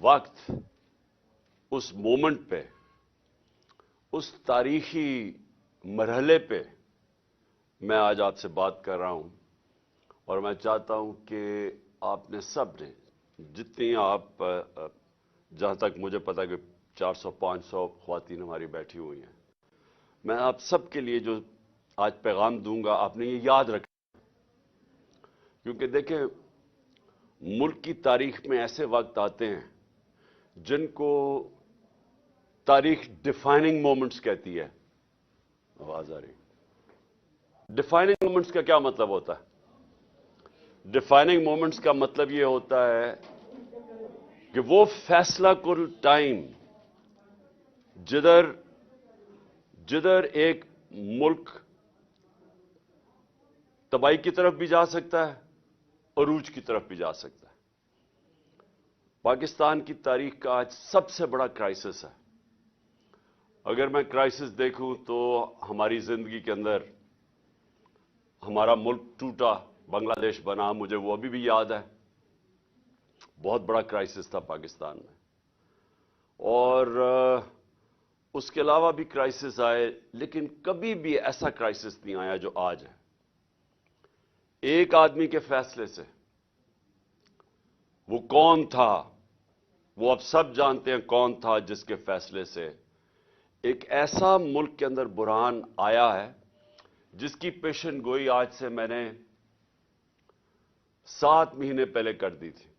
वक्त, उस मोमेंट पे, उस तारीखी मरहले पे मैं आज आपसे बात कर रहा हूं। और मैं चाहता हूं कि आपने सब ने, जितनी आप, जहां तक मुझे पता है कि 400-500 ख्वातीन हमारी बैठी हुई हैं, मैं आप सब के लिए जो आज पैगाम दूंगा, आपने ये याद रखना। क्योंकि देखें, मुल्क की तारीख में ऐसे वक्त आते हैं जिनको तारीख डिफाइनिंग मोमेंट्स कहती है। आवाज आ रही? डिफाइनिंग मोमेंट्स का क्या मतलब होता है? डिफाइनिंग मोमेंट्स का मतलब यह होता है कि वो फैसला कुल टाइम जिधर एक मुल्क तबाही की तरफ भी जा सकता है, अरूज की तरफ भी जा सकता है। पाकिस्तान की तारीख का आज सबसे बड़ा क्राइसिस है। अगर मैं क्राइसिस देखूं तो हमारी जिंदगी के अंदर हमारा मुल्क टूटा, बांग्लादेश बना, मुझे वो अभी भी याद है। बहुत बड़ा क्राइसिस था पाकिस्तान में। और उसके अलावा भी क्राइसिस आए, लेकिन कभी भी ऐसा क्राइसिस नहीं आया जो आज है। एक आदमी के फैसले से, वो कौन था, वो अब सब जानते हैं कौन था, जिसके फैसले से एक ऐसा मुल्क के अंदर बुरहान आया है जिसकी पेशन गोई आज से मैंने 7 महीने पहले कर दी थी।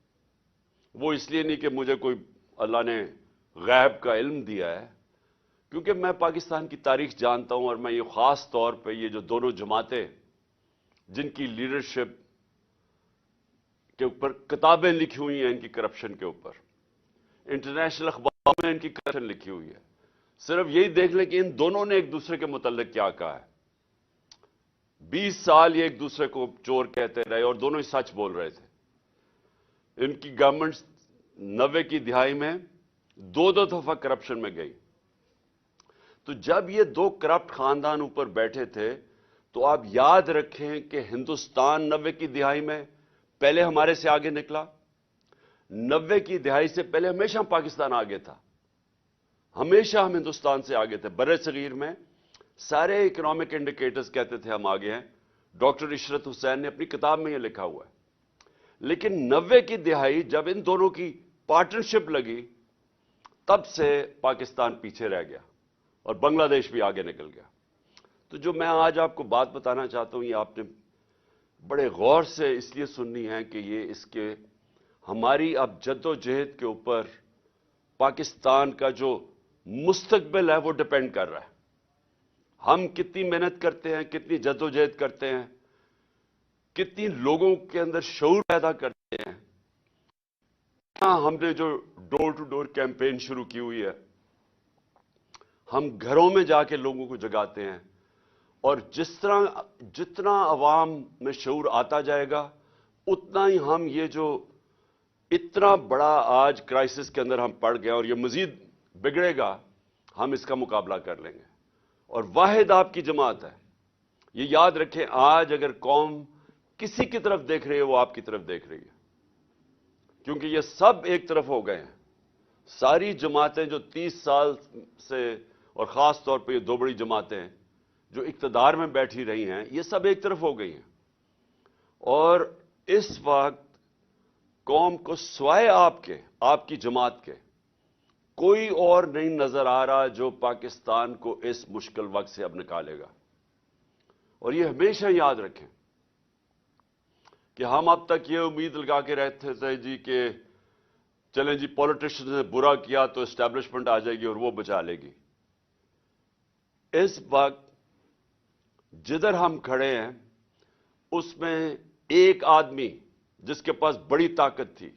वो इसलिए नहीं कि मुझे कोई अल्लाह ने गैब का इल्म दिया है, क्योंकि मैं पाकिस्तान की तारीख जानता हूं। और मैं ये खास तौर पे ये जो दोनों जमातें जिनकी लीडरशिप के ऊपर किताबें लिखी हुई हैं, इनकी करप्शन के ऊपर, इंटरनेशनल अखबारों में इनकी करप्शन लिखी हुई है, सिर्फ यही देख लें कि इन दोनों ने एक दूसरे के मुतल्लिक क्या कहा है। 20 साल ये एक दूसरे को चोर कहते रहे और दोनों ही सच बोल रहे थे। इनकी गवर्नमेंट 90 की दिहाई में 2-2 दफा करप्शन में गई। तो जब ये 2 करप्ट खानदान ऊपर बैठे थे, तो आप याद रखें कि हिंदुस्तान 90 की दिहाई में पहले हमारे से आगे निकला। 90 की दिहाई से पहले हमेशा पाकिस्तान आगे था, हमेशा हम हिंदुस्तान से आगे थे। बरे सगीर में सारे इकोनॉमिक इंडिकेटर्स कहते थे हम आगे हैं। डॉक्टर इशरत हुसैन ने अपनी किताब में यह लिखा हुआ है। लेकिन 90 की दिहाई जब इन दोनों की पार्टनरशिप लगी, तब से पाकिस्तान पीछे रह गया और बांग्लादेश भी आगे निकल गया। तो जो मैं आज आपको बात बताना चाहता हूं, ये आपने बड़े गौर से इसलिए सुननी है कि ये इसके हमारी अब जद्दोजहद के ऊपर पाकिस्तान का जो मुस्तकबिल है वो डिपेंड कर रहा है। हम कितनी मेहनत करते हैं, कितनी जद्दोजहद करते हैं, कितनी लोगों के अंदर शऊर पैदा करते हैं। हमने जो डोर टू डोर कैंपेन शुरू की हुई है, हम घरों में जाके लोगों को जगाते हैं। और जितना अवाम में शऊर आता जाएगा, उतना ही हम ये जो इतना बड़ा आज क्राइसिस के अंदर हम पड़ गए और ये मजीद बिगड़ेगा, हम इसका मुकाबला कर लेंगे। और वाहिद आपकी जमात है। ये याद रखें, आज अगर कौम किसी की तरफ देख रही है, वो आपकी तरफ देख रही है। क्योंकि ये सब एक तरफ हो गए हैं। सारी जमातें जो 30 साल से, और खास तौर पर ये 2 बड़ी जमातें जो इक्तदार में बैठी रही हैं, ये सब एक तरफ हो गई हैं। और इस वक्त कौम को सिवाय आपकी जमात के कोई और नहीं नजर आ रहा जो पाकिस्तान को इस मुश्किल वक्त से अब निकालेगा। और ये हमेशा याद रखें कि हम अब तक ये उम्मीद लगा के रहते थे जी कि चलें जी, पॉलिटिशियंस ने बुरा किया तो एस्टैब्लिशमेंट आ जाएगी और वो बचा लेगी। इस वक्त जिधर हम खड़े हैं, उसमें एक आदमी जिसके पास बड़ी ताकत थी,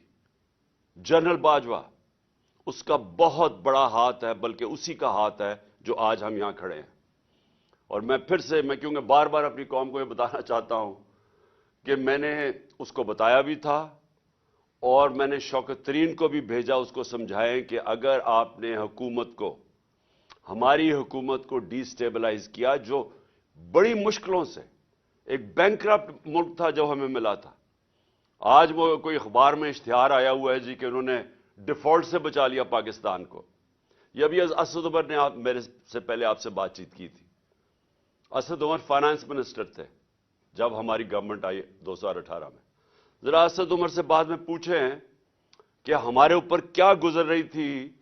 जनरल बाजवा, उसका बहुत बड़ा हाथ है, बल्कि उसी का हाथ है जो आज हम यहां खड़े हैं। और मैं फिर से, मैं क्योंकि बार बार अपनी कौम को यह बताना चाहता हूं कि मैंने उसको बताया भी था और मैंने शौकत तरीन को भी भेजा उसको समझाएं कि अगर आपने हुकूमत को, हमारी हुकूमत को डिस्टेबलाइज किया, जो बड़ी मुश्किलों से एक बैंकरप्ट मुल्क था जो हमें मिला था, आज वो कोई अखबार में इश्तिहार आया हुआ है जी कि उन्होंने डिफॉल्ट से बचा लिया पाकिस्तान को। ये अभी असद उमर ने मेरे से पहले आपसे बातचीत की थी। असद उमर फाइनेंस मिनिस्टर थे जब हमारी गवर्नमेंट आई 2018 में। जरा असद उमर से बाद में पूछें कि हमारे ऊपर क्या गुजर रही थी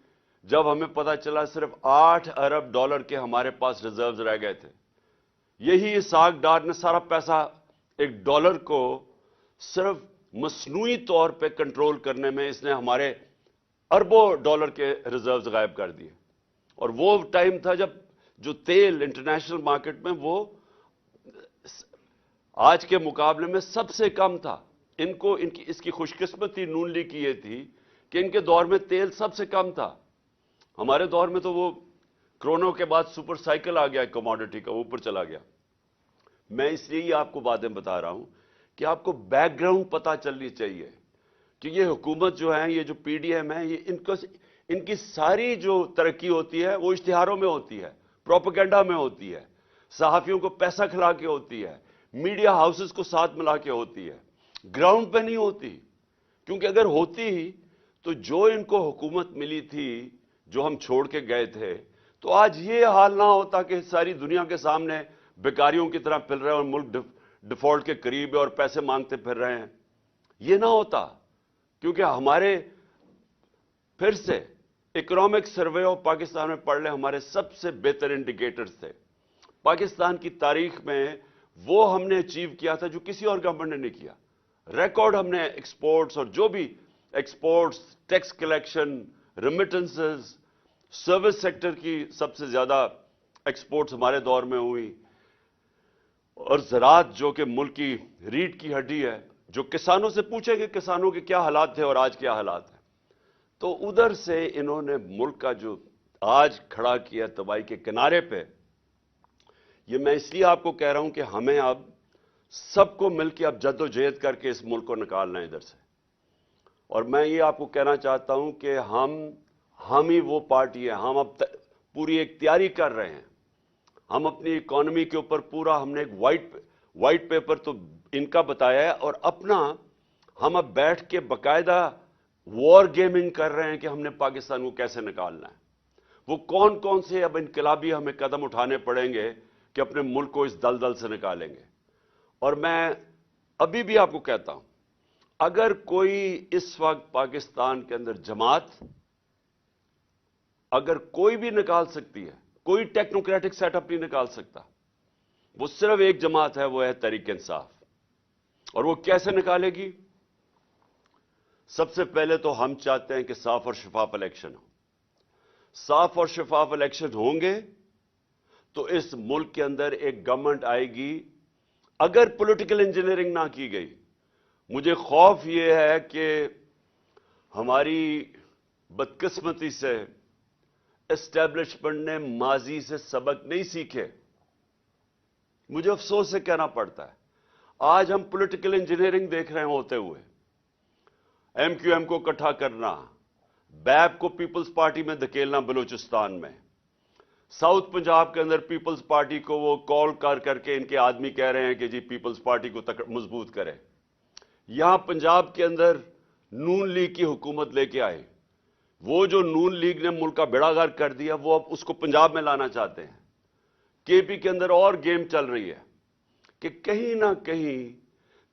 जब हमें पता चला सिर्फ 8 अरब डॉलर के हमारे पास रिजर्व्स रह गए थे। यही इसाक डार ने सारा पैसा एक डॉलर को सिर्फ मसनूई तौर पे कंट्रोल करने में इसने हमारे अरबों डॉलर के रिजर्व्स गायब कर दिए। और वो टाइम था जब जो तेल इंटरनेशनल मार्केट में वो आज के मुकाबले में सबसे कम था। इनको इसकी खुशकिस्मती नून लीग की ये थी कि इनके दौर में तेल सबसे कम था। हमारे दौर में तो वो कोरोना के बाद सुपर साइकिल आ गया कमोडिटी का, ऊपर चला गया। मैं इसलिए ही आपको बातें बता रहा हूं कि आपको बैकग्राउंड पता चलनी चाहिए कि ये हुकूमत जो है, ये जो पीडीएम है, ये इनकी सारी जो तरक्की होती है वो इश्तिहारों में होती है, प्रोपेगेंडा में होती है, सहाफियों को पैसा खिला के होती है, मीडिया हाउसेस को साथ मिला के होती है, ग्राउंड पे नहीं होती। क्योंकि अगर होती तो जो इनको हुकूमत मिली थी, जो हम छोड़ के गए थे, तो आज ये हाल ना होता कि सारी दुनिया के सामने बेकारियों की तरह फिर रहे हैं और मुल्क डिफॉल्ट के करीब है और पैसे मांगते फिर रहे हैं। ये ना होता, क्योंकि हमारे फिर से इकोनॉमिक सर्वे ऑफ पाकिस्तान में पढ़ ले, हमारे सबसे बेहतर इंडिकेटर्स थे। पाकिस्तान की तारीख में वो हमने अचीव किया था जो किसी और गवर्नमेंट ने नहीं किया। रिकॉर्ड हमने एक्सपोर्ट्स और जो भी exports, tax collection, remittances, service sector की सबसे ज्यादा एक्सपोर्ट्स हमारे दौर में हुई। और ज़राअत जो कि मुल्क की रीढ़ की हड्डी है, जो किसानों से पूछेंगे किसानों के क्या हालात थे और आज क्या हालात हैं, तो उधर से इन्होंने मुल्क का जो आज खड़ा किया तबाही के किनारे पे। ये मैं इसलिए आपको कह रहा हूं कि हमें अब सबको मिलकर अब जद्दोजहद करके इस मुल्क को निकालना है इधर से। और मैं ये आपको कहना चाहता हूं कि हम ही वो पार्टी है। हम अब पूरी एक तैयारी कर रहे हैं। हम अपनी इकोनॉमी के ऊपर पूरा हमने एक वाइट पेपर तो इनका बताया है, और अपना हम अब बैठ के बकायदा वॉर गेमिंग कर रहे हैं कि हमने पाकिस्तान को कैसे निकालना है। वो कौन कौन से अब इनकलाबी हमें कदम उठाने पड़ेंगे कि अपने मुल्क को इस दलदल से निकालेंगे। और मैं अभी भी आपको कहता हूं, अगर कोई इस वक्त पाकिस्तान के अंदर जमात अगर कोई भी निकाल सकती है, कोई टेक्नोक्रेटिक सेटअप नहीं निकाल सकता। वो सिर्फ एक जमात है, वो है तहरीक इंसाफ। और वो कैसे निकालेगी? सबसे पहले तो हम चाहते हैं कि साफ और शफाफ इलेक्शन हो। साफ और शफाफ इलेक्शन होंगे तो इस मुल्क के अंदर एक गवर्नमेंट आएगी। अगर पॉलिटिकल इंजीनियरिंग ना की गई, मुझे खौफ यह है कि हमारी बदकिस्मती से एस्टेब्लिशमेंट ने माजी से सबक नहीं सीखे। मुझे अफसोस से कहना पड़ता है, आज हम पॉलिटिकल इंजीनियरिंग देख रहे होते हुए, एमक्यूएम को इकट्ठा करना, बैप को पीपल्स पार्टी में धकेलना बलूचिस्तान में, साउथ पंजाब के अंदर पीपल्स पार्टी को वो कॉल कर करके इनके आदमी कह रहे हैं कि जी पीपल्स पार्टी को मजबूत करें। यहां पंजाब के अंदर नून लीग की हुकूमत लेके आए। वो जो नून लीग ने मुल्क का बेड़ागर्क कर दिया, वो अब उसको पंजाब में लाना चाहते हैं। केपी के अंदर और गेम चल रही है कि कहीं ना कहीं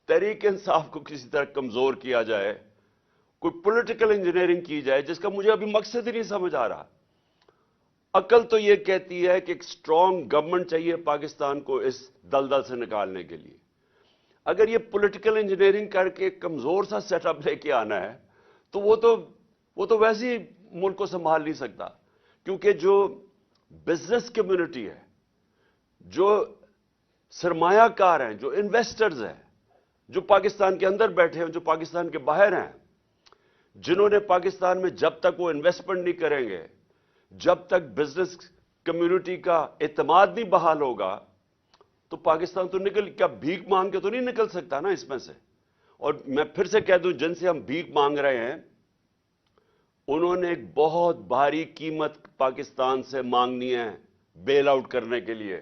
तहरीक इंसाफ को किसी तरह कमजोर किया जाए, कोई पॉलिटिकल इंजीनियरिंग की जाए, जिसका मुझे अभी मकसद ही नहीं समझ आ रहा। अकल तो यह कहती है कि एक स्ट्रांग गवर्नमेंट चाहिए पाकिस्तान को इस दलदल से निकालने के लिए। अगर ये पॉलिटिकल इंजीनियरिंग करके कमजोर सा सेटअप लेके आना है, तो वो तो वैसे ही मुल्क को संभाल नहीं सकता। क्योंकि जो बिजनेस कम्युनिटी है, जो सरमायाकार हैं, जो इन्वेस्टर्स हैं, जो पाकिस्तान के अंदर बैठे हैं, जो पाकिस्तान के बाहर हैं, जिन्होंने पाकिस्तान में जब तक वो इन्वेस्टमेंट नहीं करेंगे, जब तक बिजनेस कम्युनिटी का एतमाद नहीं बहाल होगा, तो पाकिस्तान तो क्या भीख मांग के तो नहीं निकल सकता ना इसमें से। और मैं फिर से कह दूं, जिनसे हम भीख मांग रहे हैं, उन्होंने एक बहुत भारी कीमत पाकिस्तान से मांगनी है बेल आउट करने के लिए।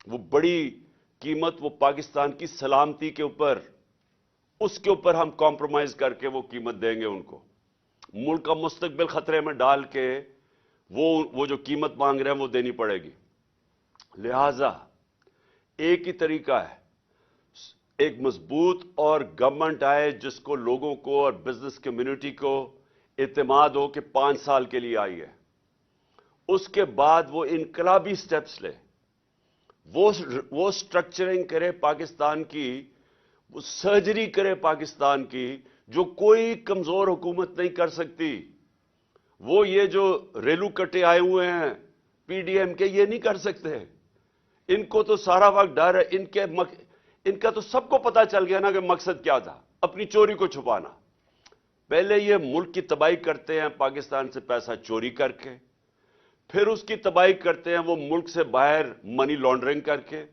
वो बड़ी कीमत वो पाकिस्तान की सलामती के ऊपर, उसके ऊपर हम कॉम्प्रोमाइज करके वो कीमत देंगे उनको। मुल्क का मुस्तकबिल खतरे में डाल के वो जो कीमत मांग रहे हैं वो देनी पड़ेगी। लिहाजा एक ही तरीका है, एक मजबूत और गवर्नमेंट आए जिसको लोगों को और बिजनेस कम्युनिटी को इत्मीनान हो कि 5 साल के लिए आई है। उसके बाद वो इनकलाबी स्टेप्स ले, वो स्ट्रक्चरिंग करे पाकिस्तान की, वो सर्जरी करे पाकिस्तान की, जो कोई कमजोर हुकूमत नहीं कर सकती। वो ये जो रेलू कटे आए हुए हैं पीडीएम के, ये नहीं कर सकते। इनको तो सारा वक्त डर है, इनका तो सबको पता चल गया ना कि मकसद क्या था, अपनी चोरी को छुपाना। पहले ये मुल्क की तबाही करते हैं पाकिस्तान से पैसा चोरी करके, फिर उसकी तबाही करते हैं वो मुल्क से बाहर मनी लॉन्ड्रिंग करके,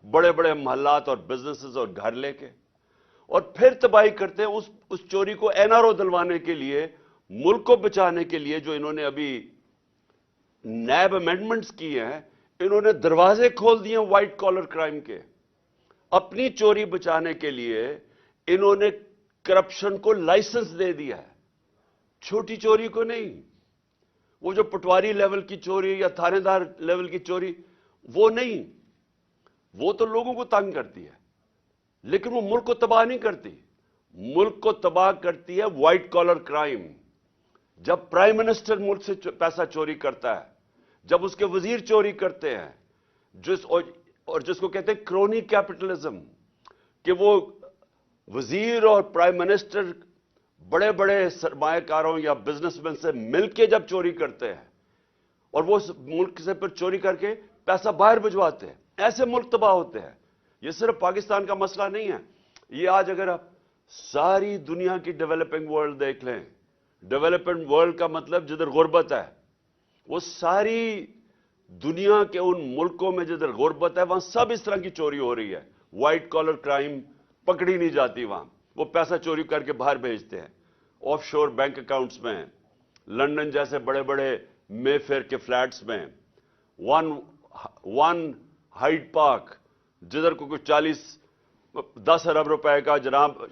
बड़े बड़े महल्लात और बिजनेसेस और घर लेके, और फिर तबाही करते हैं उस चोरी को एनआरओ दिलवाने के लिए, मुल्क को बचाने के लिए। जो इन्होंने अभी नैब अमेंडमेंट्स किए हैं, इन्होंने दरवाजे खोल दिए व्हाइट कॉलर क्राइम के। अपनी चोरी बचाने के लिए इन्होंने करप्शन को लाइसेंस दे दिया है, छोटी चोरी को नहीं। वो जो पटवारी लेवल की चोरी या थानेदार लेवल की चोरी, वो नहीं, वो तो लोगों को तंग करती है, लेकिन वो मुल्क को तबाह नहीं करती। मुल्क को तबाह करती है व्हाइट कॉलर क्राइम। जब प्राइम मिनिस्टर मुल्क से पैसा चोरी करता है, जब उसके वजीर चोरी करते हैं, और जिसको कहते हैं क्रोनी कैपिटलिज्म, कि वो वजीर और प्राइम मिनिस्टर बड़े बड़े सरमायाकारों या बिजनेसमैन से मिलकर जब चोरी करते हैं और वो मुल्क से फिर चोरी करके पैसा बाहर भिजवाते हैं, ऐसे मुल्क तबाह होते हैं। ये सिर्फ पाकिस्तान का मसला नहीं है। ये आज अगर आप सारी दुनिया की डेवलपिंग वर्ल्ड देख लें, डेवलपिंग वर्ल्ड का मतलब जिधर गुर्बत है, वो सारी दुनिया के उन मुल्कों में जिधर गुर्बत है, वहां सब इस तरह की चोरी हो रही है। व्हाइट कॉलर क्राइम पकड़ी नहीं जाती वहां, वो पैसा चोरी करके बाहर भेजते हैं ऑफशोर बैंक अकाउंट्स में, लंदन जैसे बड़े बड़े मेफेयर के फ्लैट्स में, वन हाइड पार्क जिधर को कुछ 10 अरब रुपए का जनाब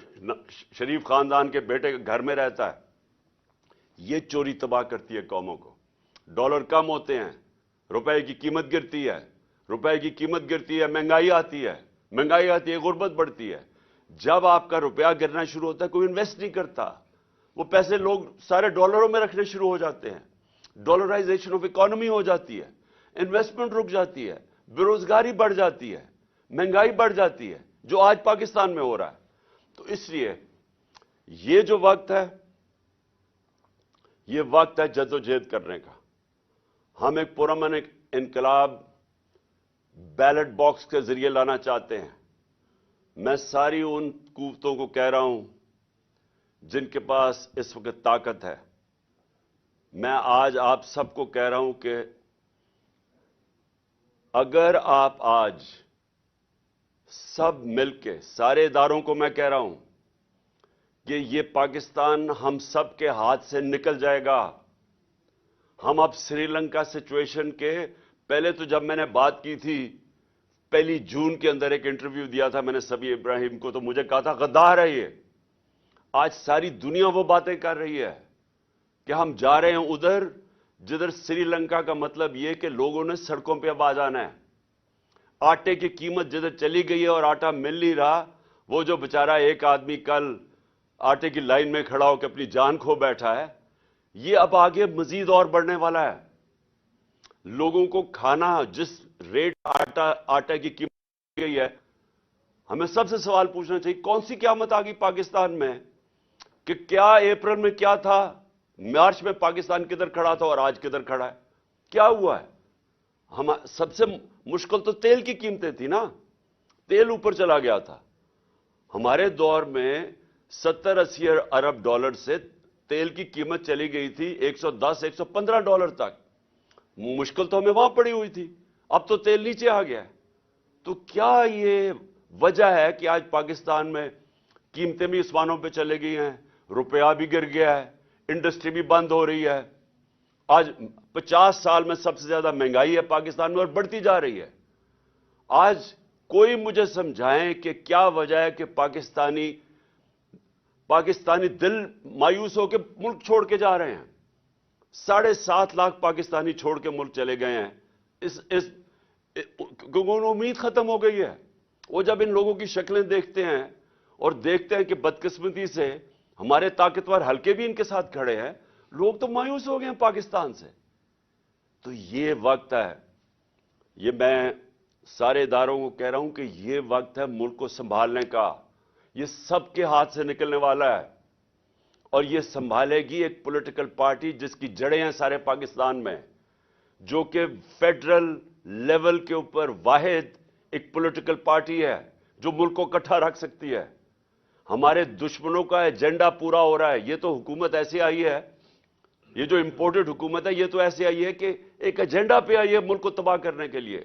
शरीफ खानदान के बेटे के घर में रहता है। ये चोरी तबाह करती है कौमों को। डॉलर कम होते हैं, रुपए की कीमत गिरती है, रुपए की कीमत गिरती है, महंगाई आती है, महंगाई आती है, गुर्बत बढ़ती है। जब आपका रुपया गिरना शुरू होता है, कोई इन्वेस्ट नहीं करता, वो पैसे लोग सारे डॉलरों में रखने शुरू हो जाते हैं, डॉलराइजेशन ऑफ इकोनॉमी हो जाती है, इन्वेस्टमेंट रुक जाती है, बेरोजगारी बढ़ जाती है, महंगाई बढ़ जाती है, जो आज पाकिस्तान में हो रहा है। तो इसलिए ये जो वक्त है, ये वक्त है जद्दोजहद करने का। हम एक पुरअमन इनकलाब बैलेट बॉक्स के जरिए लाना चाहते हैं। मैं सारी उन कुव्वतों को कह रहा हूं जिनके पास इस वक्त ताकत है, मैं आज आप सबको कह रहा हूं कि अगर आप आज सब मिलके, सारे इदारों को मैं कह रहा हूं कि ये पाकिस्तान हम सब के हाथ से निकल जाएगा। हम अब श्रीलंका सिचुएशन के, पहले तो जब मैंने बात की थी 1 जून के अंदर एक इंटरव्यू दिया था मैंने सबी इब्राहिम को, तो मुझे कहा था गद्दार है ये। आज सारी दुनिया वो बातें कर रही है कि हम जा रहे हैं उधर जिधर श्रीलंका का मतलब यह कि लोगों ने सड़कों पे अब आ जाना है। आटे की कीमत जिधर चली गई है और आटा मिल नहीं रहा, वो जो बेचारा एक आदमी कल आटे की लाइन में खड़ा होकर अपनी जान खो बैठा है, ये अब आगे मजीद और बढ़ने वाला है। लोगों को खाना, जिस रेट आटा की कीमत गई है, हमें सबसे सवाल पूछना चाहिए कौन सी क़यामत आ गई पाकिस्तान में? कि क्या अप्रैल में क्या था, मार्च में पाकिस्तान किधर खड़ा था और आज किधर खड़ा है? क्या हुआ है? हम सबसे मुश्किल तो तेल की कीमतें थी ना, तेल ऊपर चला गया था। हमारे दौर में 70-80 अरब डॉलर से तेल की कीमत चली गई थी 110-115 डॉलर तक। मुश्किल तो हमें वहां पड़ी हुई थी, अब तो तेल नीचे आ गया है। तो क्या ये वजह है कि आज पाकिस्तान में कीमतें भी आसमानों पे चले गई हैं, रुपया भी गिर गया है, इंडस्ट्री भी बंद हो रही है? आज 50 साल में सबसे ज्यादा महंगाई है पाकिस्तान में और बढ़ती जा रही है। आज कोई मुझे समझाएं कि क्या वजह है कि पाकिस्तानी پاکستانی دل مایوس ہو کے ملک چھوڑ کے جا رہے ہیں. 7.5 لاکھ پاکستانی چھوڑ کے ملک چلے گئے ہیں. امید ختم ہو گئی ہے. وہ جب ان لوگوں کی شکلیں دیکھتے ہیں اور دیکھتے ہیں کہ بدقسمتی سے ہمارے طاقتور حلقے بھی ان کے ساتھ کھڑے ہیں, لوگ تو مایوس ہو گئے ہیں پاکستان سے. تو یہ وقت ہے, یہ میں سارے اداروں کو کہہ رہا ہوں کہ یہ وقت ہے ملک کو سنبھالنے کا. یہ سب کے ہاتھ سے نکلنے والا ہے, اور یہ سنبھالے گی ایک پولیٹیکل پارٹی جس کی جڑیں ہیں سارے پاکستان میں, جو کہ فیڈرل لیول کے اوپر واحد ایک پولیٹیکل پارٹی ہے جو ملک کو اکٹھا رکھ سکتی ہے. ہمارے دشمنوں کا ایجنڈا پورا ہو رہا ہے. یہ تو حکومت ایسی آئی ہے, یہ جو امپورٹڈ حکومت ہے, یہ تو ایسی آئی ہے کہ ایک ایجنڈا پہ آئی ہے ملک کو تباہ کرنے کے لیے,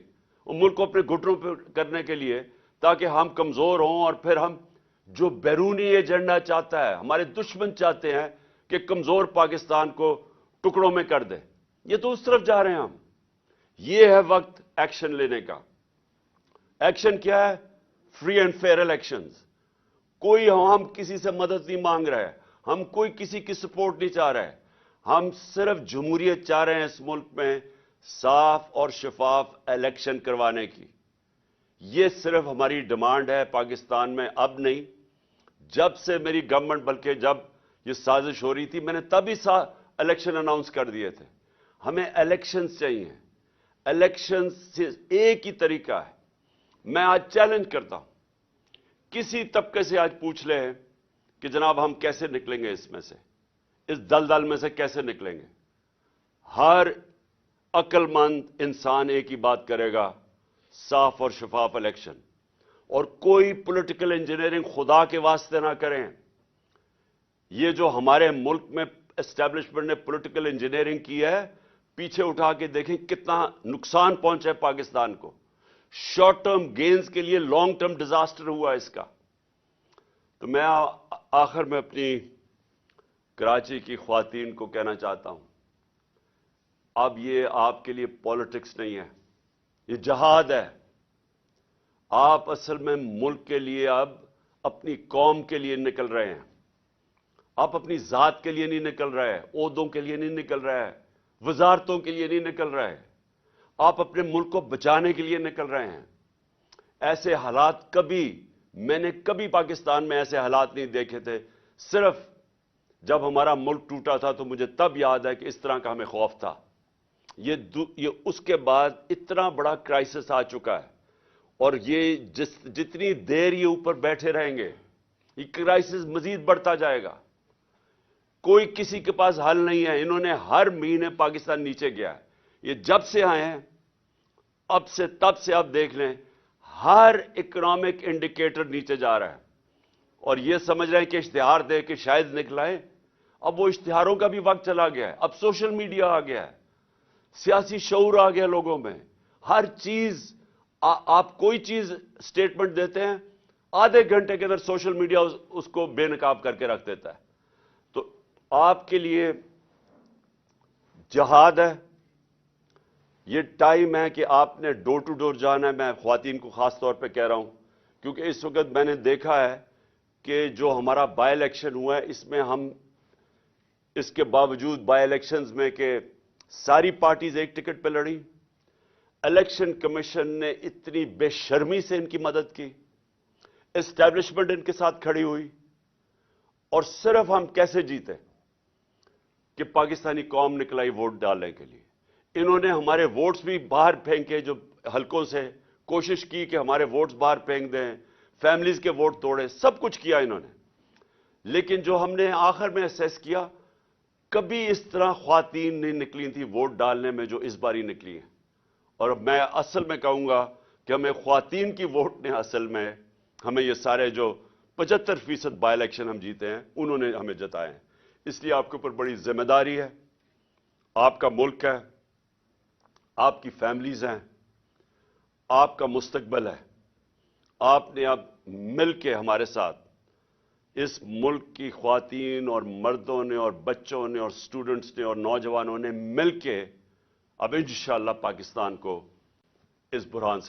اور ملک کو اپنے گھٹنوں پہ کرنے کے لیے, تاکہ ہم کمزور ہوں. اور پھر ہم جو بیرونی ایجنڈا چاہتا ہے, ہمارے دشمن چاہتے ہیں کہ کمزور پاکستان کو ٹکڑوں میں کر دے, یہ تو اس طرف جا رہے ہیں ہم. یہ ہے وقت ایکشن لینے کا. ایکشن کیا ہے؟ Free and fair elections. کوئی ہم کسی سے مدد نہیں مانگ رہے, ہم کوئی کسی کی سپورٹ نہیں چاہ رہے, ہم صرف جمہوریت چاہ رہے ہیں اس ملک میں صاف اور شفاف الیکشن کروانے کی. یہ صرف ہماری ڈیمانڈ ہے پاکستان میں, اب نہیں. جب سے میری گورنمنٹ, بلکہ جب یہ سازش ہو رہی تھی, میں نے تبھی الیکشن اناؤنس کر دیے تھے. ہمیں الیکشنز چاہیے. الیکشنز سے ایک ہی طریقہ ہے. میں آج چیلنج کرتا ہوں, کسی طبقے سے آج پوچھ لیں کہ جناب ہم کیسے نکلیں گے اس میں سے, اس دلدل میں سے کیسے نکلیں گے. ہر عقل مند انسان ایک ہی بات کرے گا, صاف اور شفاف الیکشن. اور کوئی پولیٹیکل انجینئرنگ خدا کے واسطے نہ کریں. یہ جو ہمارے ملک میں اسٹیبلشمنٹ نے پولیٹیکل انجینئرنگ کی ہے, پیچھے اٹھا کے دیکھیں کتنا نقصان پہنچا ہے پاکستان کو. شارٹ ٹرم گینز کے لیے لانگ ٹرم ڈیزاسٹر ہوا اس کا. تو میں آخر میں اپنی کراچی کی خواتین کو کہنا چاہتا ہوں, اب یہ آپ کے لیے پالیٹکس نہیں ہے, یہ جہاد ہے. آپ اصل میں ملک کے لیے, اب اپنی قوم کے لیے نکل رہے ہیں. آپ اپنی ذات کے لیے نہیں نکل رہے, عہدوں کے لیے نہیں نکل رہے, وزارتوں کے لیے نہیں نکل رہے. آپ اپنے ملک کو بچانے کے لیے نکل رہے ہیں. ایسے حالات میں نے کبھی پاکستان میں ایسے حالات نہیں دیکھے تھے. صرف جب ہمارا ملک ٹوٹا تھا تو مجھے تب یاد ہے کہ اس طرح کا ہمیں خوف تھا. یہ اس کے بعد اتنا بڑا کرائسس آ چکا ہے, اور یہ جتنی دیر یہ اوپر بیٹھے رہیں گے, یہ کرائسس مزید بڑھتا جائے گا. کوئی کسی کے پاس حل نہیں ہے. انہوں نے ہر مہینے پاکستان نیچے گیا ہے. یہ جب سے آئے ہیں, تب سے آپ دیکھ لیں, ہر اکنامک انڈیکیٹر نیچے جا رہا ہے. اور یہ سمجھ رہے ہیں کہ اشتہار دے کے شاید نکلائیں. اب وہ اشتہاروں کا بھی وقت چلا گیا ہے. اب سوشل میڈیا آ گیا ہے, سیاسی شعور آ گیا لوگوں میں. ہر چیز, آپ کوئی چیز سٹیٹمنٹ دیتے ہیں, آدھے گھنٹے کے اندر سوشل میڈیا اس کو بے نقاب کر کے رکھ دیتا ہے. تو آپ کے لیے جہاد ہے. یہ ٹائم ہے کہ آپ نے ڈور ٹو ڈور جانا ہے. میں خواتین کو خاص طور پہ کہہ رہا ہوں, کیونکہ اس وقت میں نے دیکھا ہے کہ جو ہمارا بائی الیکشن ہوا ہے, اس میں ہم اس کے باوجود بائی الیکشنز میں کہ ساری پارٹیز ایک ٹکٹ پہ لڑی, الیکشن کمیشن نے اتنی بے شرمی سے ان کی مدد کی, اسٹیبلشمنٹ ان کے ساتھ کھڑی ہوئی. اور صرف ہم کیسے جیتے کہ پاکستانی قوم نکلائی ووٹ ڈالنے کے لیے. انہوں نے ہمارے ووٹس بھی باہر پھینکے, جو حلقوں سے کوشش کی کہ ہمارے ووٹس باہر پھینک دیں, فیملیز کے ووٹ توڑے, سب کچھ کیا انہوں نے. لیکن جو ہم نے آخر میں اسیس کیا, کبھی اس طرح خواتین نہیں نکلی تھی ووٹ ڈالنے میں جو اس باری نکلی ہیں. اور میں اصل میں کہوں گا کہ ہمیں خواتین کی ووٹ نے اصل میں ہمیں یہ سارے جو 75% بائی الیکشن ہم جیتے ہیں, انہوں نے ہمیں جتائے ہیں. اس لیے آپ کے اوپر بڑی ذمہ داری ہے. آپ کا ملک ہے, آپ کی فیملیز ہیں, آپ کا مستقبل ہے. آپ نے اب مل کے ہمارے ساتھ, اس ملک کی خواتین اور مردوں نے اور بچوں نے اور سٹوڈنٹس نے اور نوجوانوں نے مل کے اب انشاءاللہ پاکستان کو اس بحران سے